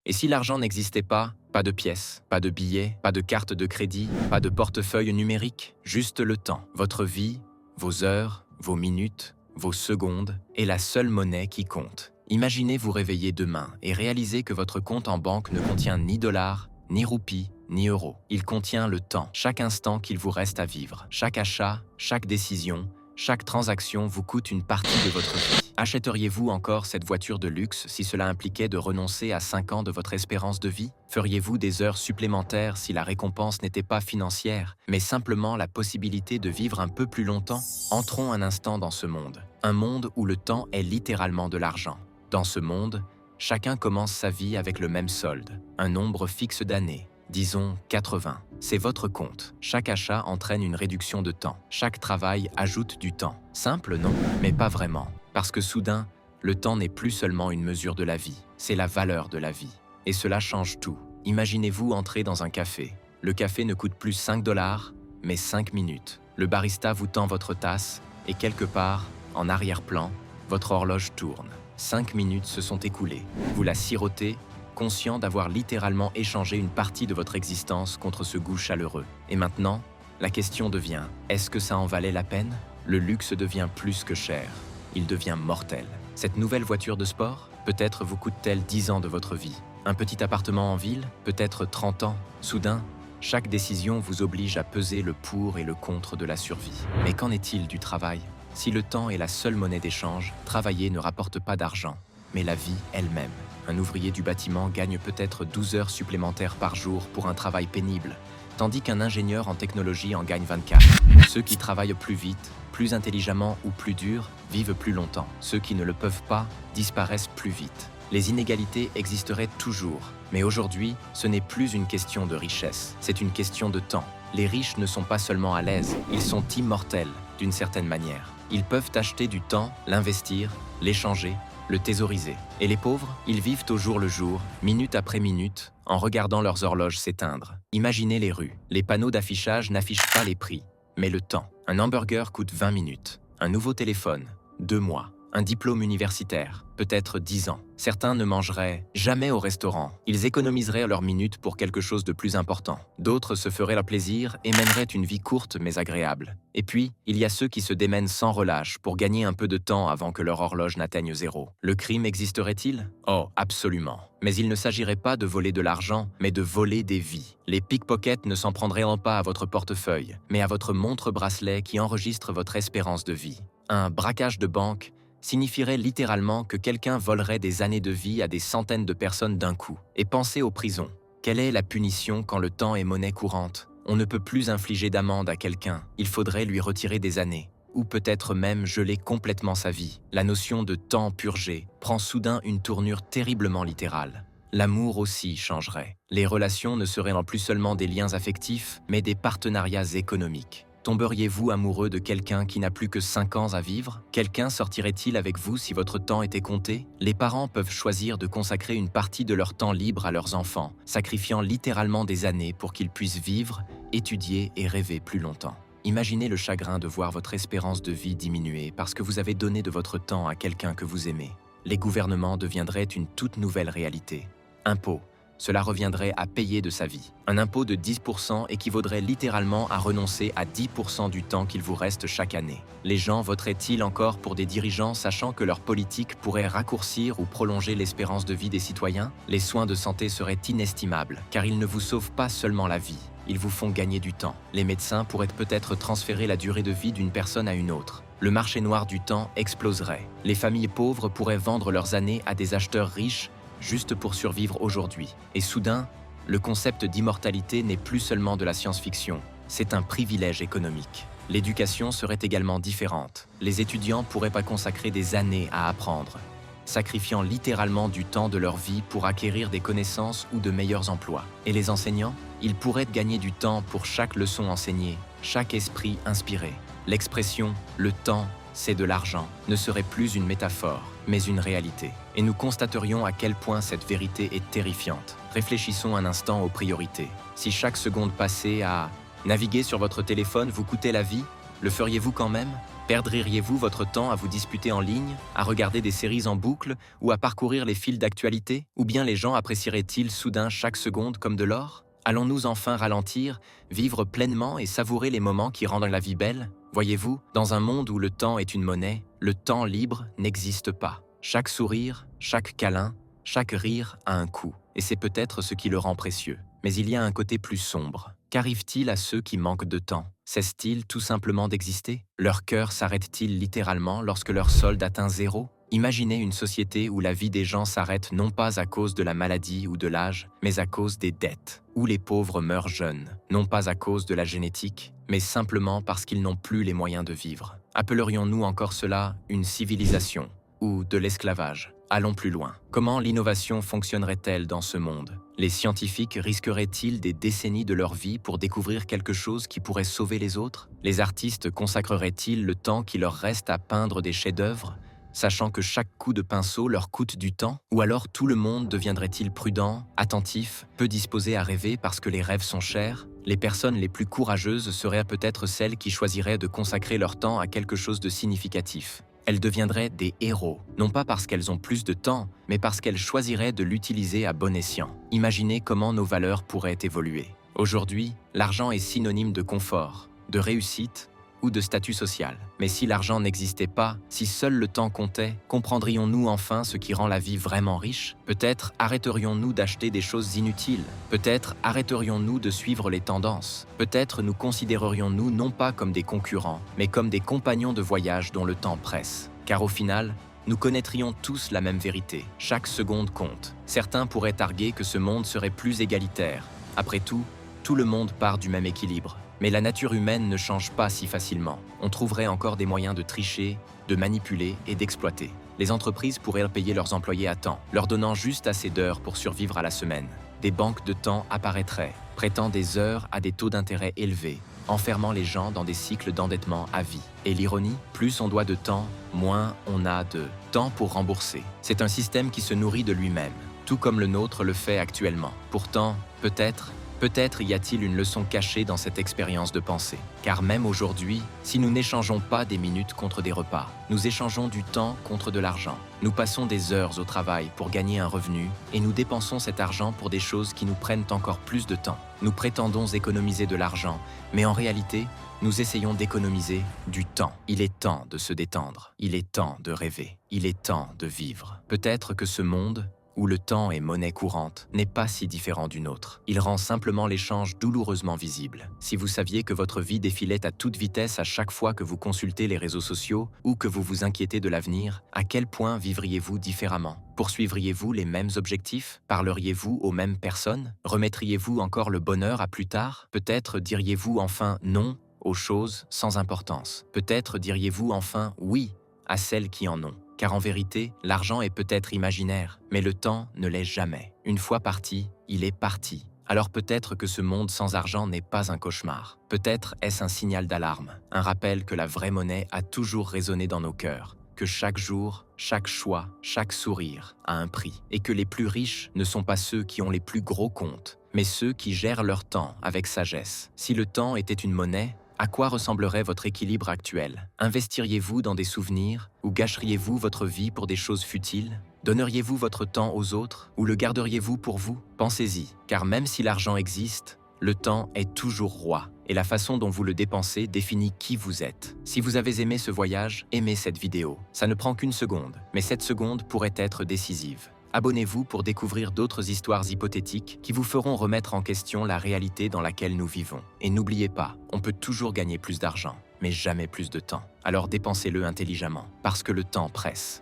Et si l'argent n'existait pas, pas de pièces, pas de billets, pas de carte de crédit, pas de portefeuille numérique, juste le temps. Votre vie, vos heures, vos minutes, vos secondes est la seule monnaie qui compte. Imaginez vous réveiller demain et réaliser que votre compte en banque ne contient ni dollars, ni roupies, ni euros. Il contient le temps, chaque instant qu'il vous reste à vivre. Chaque achat, chaque décision, chaque transaction vous coûte une partie de votre vie. Achèteriez-vous encore cette voiture de luxe si cela impliquait de renoncer à 5 ans de votre espérance de vie? Feriez-vous des heures supplémentaires si la récompense n'était pas financière, mais simplement la possibilité de vivre un peu plus longtemps? Entrons un instant dans ce monde. Un monde où le temps est littéralement de l'argent. Dans ce monde, chacun commence sa vie avec le même solde, un nombre fixe d'années, disons 80. C'est votre compte. Chaque achat entraîne une réduction de temps. Chaque travail ajoute du temps. Simple, non? Mais pas vraiment. Parce que soudain, le temps n'est plus seulement une mesure de la vie, c'est la valeur de la vie. Et cela change tout. Imaginez-vous entrer dans un café. Le café ne coûte plus 5 $, mais 5 minutes. Le barista vous tend votre tasse et quelque part, en arrière-plan, votre horloge tourne. 5 minutes se sont écoulées. Vous la sirotez, conscient d'avoir littéralement échangé une partie de votre existence contre ce goût chaleureux. Et maintenant, la question devient, est-ce que ça en valait la peine? Le luxe devient plus que cher. Il devient mortel. Cette nouvelle voiture de sport, peut-être vous coûte-t-elle 10 ans de votre vie. Un petit appartement en ville, peut-être 30 ans. Soudain, chaque décision vous oblige à peser le pour et le contre de la survie. Mais qu'en est-il du travail? Si le temps est la seule monnaie d'échange, travailler ne rapporte pas d'argent, mais la vie elle-même. Un ouvrier du bâtiment gagne peut-être 12 heures supplémentaires par jour pour un travail pénible, tandis qu'un ingénieur en technologie en gagne 24. Ceux qui travaillent plus vite, plus intelligemment ou plus dur vivent plus longtemps. Ceux qui ne le peuvent pas disparaissent plus vite. Les inégalités existeraient toujours, mais aujourd'hui, ce n'est plus une question de richesse, c'est une question de temps. Les riches ne sont pas seulement à l'aise, ils sont immortels d'une certaine manière. Ils peuvent acheter du temps, l'investir, l'échanger, le thésauriser. Et les pauvres, ils vivent au jour le jour, minute après minute, en regardant leurs horloges s'éteindre. Imaginez les rues. Les panneaux d'affichage n'affichent pas les prix, mais le temps. Un hamburger coûte 20 minutes. Un nouveau téléphone, 2 mois. Un diplôme universitaire, peut-être 10 ans. Certains ne mangeraient jamais au restaurant. Ils économiseraient leurs minutes pour quelque chose de plus important. D'autres se feraient leur plaisir et mèneraient une vie courte mais agréable. Et puis, il y a ceux qui se démènent sans relâche pour gagner un peu de temps avant que leur horloge n'atteigne 0. Le crime existerait-il? Oh, absolument. Mais il ne s'agirait pas de voler de l'argent, mais de voler des vies. Les pickpockets ne s'en prendraient pas à votre portefeuille, mais à votre montre-bracelet qui enregistre votre espérance de vie. Un braquage de banque signifierait littéralement que quelqu'un volerait des années de vie à des centaines de personnes d'un coup. Et pensez aux prisons. Quelle est la punition quand le temps est monnaie courante? On ne peut plus infliger d'amende à quelqu'un, il faudrait lui retirer des années, ou peut-être même geler complètement sa vie. La notion de temps purgé prend soudain une tournure terriblement littérale. L'amour aussi changerait. Les relations ne seraient plus seulement des liens affectifs, mais des partenariats économiques. Tomberiez-vous amoureux de quelqu'un qui n'a plus que 5 ans à vivre? Quelqu'un sortirait-il avec vous si votre temps était compté? Les parents peuvent choisir de consacrer une partie de leur temps libre à leurs enfants, sacrifiant littéralement des années pour qu'ils puissent vivre, étudier et rêver plus longtemps. Imaginez le chagrin de voir votre espérance de vie diminuer parce que vous avez donné de votre temps à quelqu'un que vous aimez. Les gouvernements deviendraient une toute nouvelle réalité. Impôts. Cela reviendrait à payer de sa vie. Un impôt de 10% équivaudrait littéralement à renoncer à 10% du temps qu'il vous reste chaque année. Les gens voteraient-ils encore pour des dirigeants sachant que leur politique pourrait raccourcir ou prolonger l'espérance de vie des citoyens? Les soins de santé seraient inestimables, car ils ne vous sauvent pas seulement la vie, ils vous font gagner du temps. Les médecins pourraient peut-être transférer la durée de vie d'une personne à une autre. Le marché noir du temps exploserait. Les familles pauvres pourraient vendre leurs années à des acheteurs riches juste pour survivre aujourd'hui. Et soudain, le concept d'immortalité n'est plus seulement de la science-fiction, c'est un privilège économique. L'éducation serait également différente. Les étudiants pourraient pas consacrer des années à apprendre, sacrifiant littéralement du temps de leur vie pour acquérir des connaissances ou de meilleurs emplois. Et les enseignants, ils pourraient gagner du temps pour chaque leçon enseignée, chaque esprit inspiré. L'expression « le temps, c'est de l'argent » ne serait plus une métaphore, mais une réalité. Et nous constaterions à quel point cette vérité est terrifiante. Réfléchissons un instant aux priorités. Si chaque seconde passée à naviguer sur votre téléphone vous coûtait la vie, le feriez-vous quand même? Perdriez-vous votre temps à vous disputer en ligne, à regarder des séries en boucle ou à parcourir les fils d'actualité? Ou bien les gens apprécieraient-ils soudain chaque seconde comme de l'or? Allons-nous enfin ralentir, vivre pleinement et savourer les moments qui rendent la vie belle? Voyez-vous, dans un monde où le temps est une monnaie, le temps libre n'existe pas. Chaque sourire, chaque câlin, chaque rire a un coût, et c'est peut-être ce qui le rend précieux. Mais il y a un côté plus sombre. Qu'arrive-t-il à ceux qui manquent de temps? Cessent-ils tout simplement d'exister? Leur cœur s'arrête-t-il littéralement lorsque leur solde atteint zéro? Imaginez une société où la vie des gens s'arrête non pas à cause de la maladie ou de l'âge, mais à cause des dettes, où les pauvres meurent jeunes, non pas à cause de la génétique, mais simplement parce qu'ils n'ont plus les moyens de vivre. Appellerions-nous encore cela une civilisation ou de l'esclavage? Allons plus loin. Comment l'innovation fonctionnerait-elle dans ce monde? Les scientifiques risqueraient-ils des décennies de leur vie pour découvrir quelque chose qui pourrait sauver les autres? Les artistes consacreraient-ils le temps qui leur reste à peindre des chefs-d'œuvre, sachant que chaque coup de pinceau leur coûte du temps? Ou alors tout le monde deviendrait-il prudent, attentif, peu disposé à rêver parce que les rêves sont chers? Les personnes les plus courageuses seraient peut-être celles qui choisiraient de consacrer leur temps à quelque chose de significatif. Elles deviendraient des héros, non pas parce qu'elles ont plus de temps, mais parce qu'elles choisiraient de l'utiliser à bon escient. Imaginez comment nos valeurs pourraient évoluer. Aujourd'hui, l'argent est synonyme de confort, de réussite ou de statut social. Mais si l'argent n'existait pas, si seul le temps comptait, comprendrions-nous enfin ce qui rend la vie vraiment riche? Peut-être arrêterions-nous d'acheter des choses inutiles. Peut-être arrêterions-nous de suivre les tendances. Peut-être nous considérerions-nous non pas comme des concurrents, mais comme des compagnons de voyage dont le temps presse. Car au final, nous connaîtrions tous la même vérité. Chaque seconde compte. Certains pourraient arguer que ce monde serait plus égalitaire. Après tout le monde part du même équilibre. Mais la nature humaine ne change pas si facilement. On trouverait encore des moyens de tricher, de manipuler et d'exploiter. Les entreprises pourraient payer leurs employés à temps, leur donnant juste assez d'heures pour survivre à la semaine. Des banques de temps apparaîtraient, prêtant des heures à des taux d'intérêt élevés, enfermant les gens dans des cycles d'endettement à vie. Et l'ironie, plus on doit de temps, moins on a de temps pour rembourser. C'est un système qui se nourrit de lui-même, tout comme le nôtre le fait actuellement. Pourtant, peut-être y a-t-il une leçon cachée dans cette expérience de pensée. Car même aujourd'hui, si nous n'échangeons pas des minutes contre des repas, nous échangeons du temps contre de l'argent. Nous passons des heures au travail pour gagner un revenu et nous dépensons cet argent pour des choses qui nous prennent encore plus de temps. Nous prétendons économiser de l'argent, mais en réalité, nous essayons d'économiser du temps. Il est temps de se détendre. Il est temps de rêver. Il est temps de vivre. Peut-être que ce monde, où le temps est monnaie courante, n'est pas si différent du nôtre. Il rend simplement l'échange douloureusement visible. Si vous saviez que votre vie défilait à toute vitesse à chaque fois que vous consultez les réseaux sociaux ou que vous vous inquiétez de l'avenir, à quel point vivriez-vous différemment? Poursuivriez-vous les mêmes objectifs? Parleriez-vous aux mêmes personnes? Remettriez-vous encore le bonheur à plus tard? Peut-être diriez-vous enfin non aux choses sans importance. Peut-être diriez-vous enfin oui à celles qui en ont. Car en vérité, l'argent est peut-être imaginaire, mais le temps ne l'est jamais. Une fois parti, il est parti. Alors peut-être que ce monde sans argent n'est pas un cauchemar. Peut-être est-ce un signal d'alarme, un rappel que la vraie monnaie a toujours résonné dans nos cœurs, que chaque jour, chaque choix, chaque sourire a un prix, et que les plus riches ne sont pas ceux qui ont les plus gros comptes, mais ceux qui gèrent leur temps avec sagesse. Si le temps était une monnaie, à quoi ressemblerait votre équilibre actuel? Investiriez-vous dans des souvenirs ou gâcheriez-vous votre vie pour des choses futiles? Donneriez-vous votre temps aux autres ou le garderiez-vous pour vous? Pensez-y, car même si l'argent existe, le temps est toujours roi et la façon dont vous le dépensez définit qui vous êtes. Si vous avez aimé ce voyage, aimez cette vidéo. Ça ne prend qu'une seconde, mais cette seconde pourrait être décisive. Abonnez-vous pour découvrir d'autres histoires hypothétiques qui vous feront remettre en question la réalité dans laquelle nous vivons. Et n'oubliez pas, on peut toujours gagner plus d'argent, mais jamais plus de temps. Alors dépensez-le intelligemment, parce que le temps presse.